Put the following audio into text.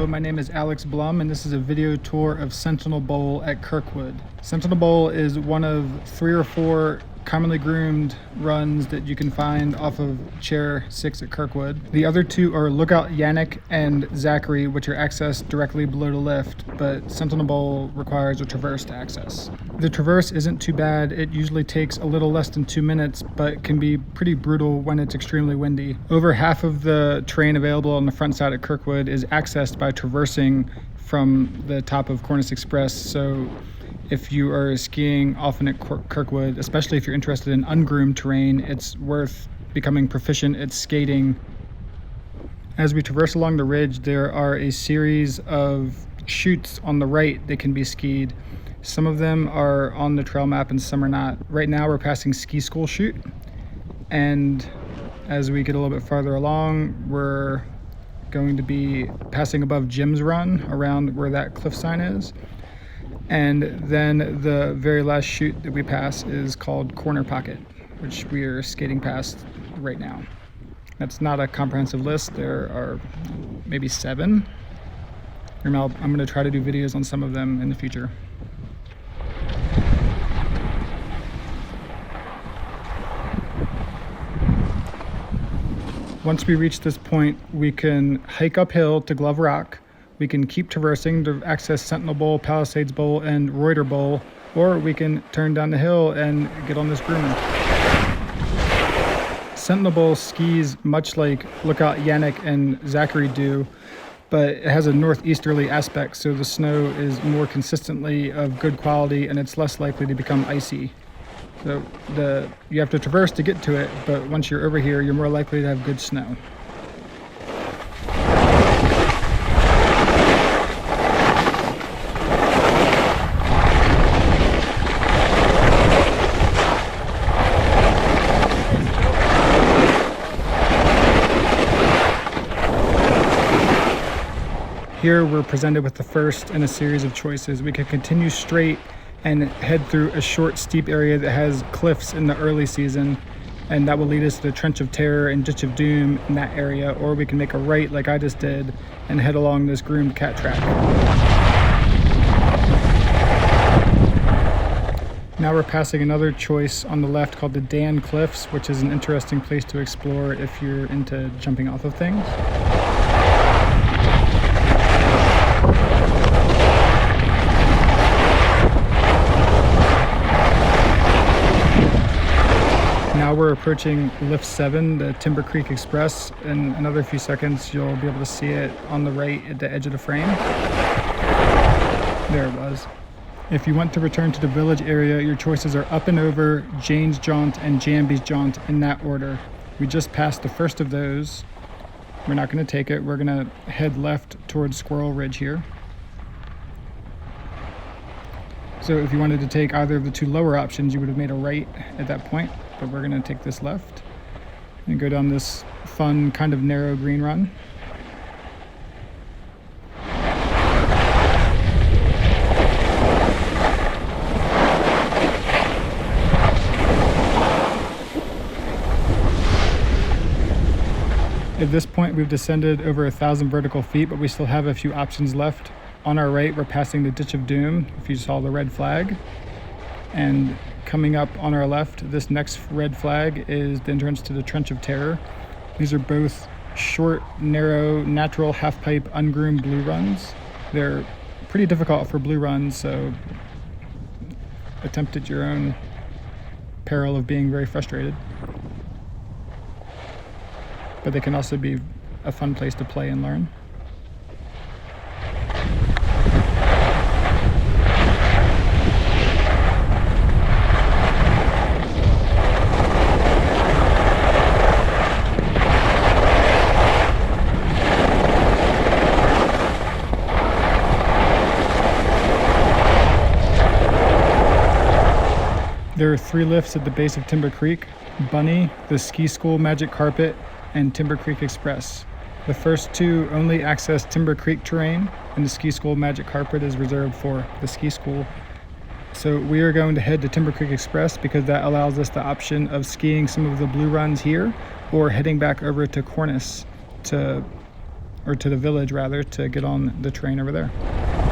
my name is Alex Blum and this is a video tour of Sentinel Bowl at Kirkwood. Sentinel Bowl is one of 3 or 4 commonly groomed runs that you can find off of Chair 6 at Kirkwood. The other 2 are Lookout Janek and Zachary, which are accessed directly below the lift, but Sentinel Bowl requires a traverse to access. The traverse isn't too bad. It usually takes a little less than 2 minutes, but can be pretty brutal when it's extremely windy. Over half of the terrain available on the front side at Kirkwood is accessed by traversing from the top of Cornice Express, so if you are skiing often at Kirkwood, especially if you're interested in ungroomed terrain, it's worth becoming proficient at skating. As we traverse along the ridge, there are a series of chutes on the right that can be skied. Some of them are on the trail map and some are not. Right now we're passing School Chute, and as we get a little bit farther along, we're going to be passing above Jim's Run around where that cliff sign is. And then the very last chute that we pass is called Corner Pocket, which we are skating past right now. That's not a comprehensive list. There are maybe 7. I'm going to try to do videos on some of them in the future. Once we reach this point, we can hike uphill to Glove Rock. We can keep traversing to access Sentinel Bowl, Palisades Bowl, and Reuter Bowl, or we can turn down the hill and get on this groomer. Sentinel Bowl skis much like Lookout Janek and Zachary do, but it has a northeasterly aspect, so the snow is more consistently of good quality and it's less likely to become icy. So you have to traverse to get to it, but once you're over here, you're more likely to have good snow. Here we're presented with the first in a series of choices. We could continue straight and head through a short, steep area that has cliffs in the early season, and that will lead us to the Trench of Terror and Ditch of Doom in that area, or we can make a right like I just did and head along this groomed cat track. Now we're passing another choice on the left called the Dan Cliffs, which is an interesting place to explore if you're into jumping off of things. Now we're approaching Lift 7, the Timber Creek Express. In another few seconds, you'll be able to see it on the right at the edge of the frame. There it was. If you want to return to the village area, your choices are Up and Over, Jane's Jaunt, and Jamby's Jaunt in that order. We just passed the first of those. We're not going to take it. We're going to head left towards Squirrel Ridge here. So if you wanted to take either of the 2 lower options, you would have made a right at that point. But we're going to take this left and go down this fun, kind of narrow green run. At this point, we've descended over 1,000 vertical feet, but we still have a few options left. On our right, we're passing the Ditch of Doom, if you saw the red flag. And coming up on our left, this next red flag is the entrance to the Trench of Terror. These are both short, narrow, natural half-pipe, ungroomed blue runs. They're pretty difficult for blue runs, so attempt at your own peril of being very frustrated. But they can also be a fun place to play and learn. There are 3 lifts at the base of Timber Creek: Bunny, the Ski School Magic Carpet, and Timber Creek Express. The first 2 only access Timber Creek terrain, and the Ski School Magic Carpet is reserved for the ski school. So we are going to head to Timber Creek Express because that allows us the option of skiing some of the blue runs here or heading back over to Cornice to or to the village rather, to get on the train over there.